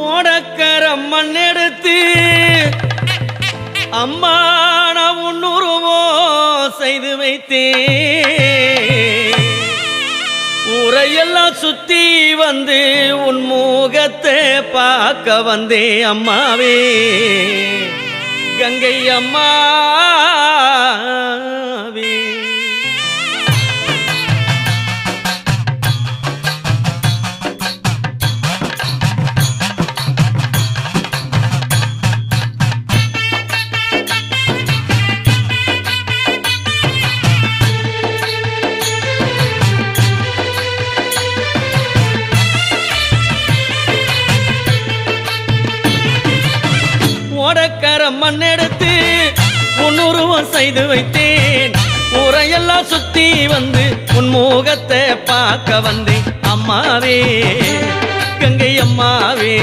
ஓடக்கர மண்ணெடுத்து அம்மா நான் உன்னுருவோ செய்து வைத்தேன். ஊரையெல்லாம் சுத்தி வந்து உன் முகத்தை பார்க்க வந்தே அம்மாவே கங்கை அம்மாவே. ஓடக்கர மண்ணெடுத்து உன்னுருவம் செய்து வைத்தேன். ஊரையெல்லாம் சுத்தி வந்து உன் முகத்தை பார்க்க வந்தேன் அம்மாவே கங்கை அம்மாவே.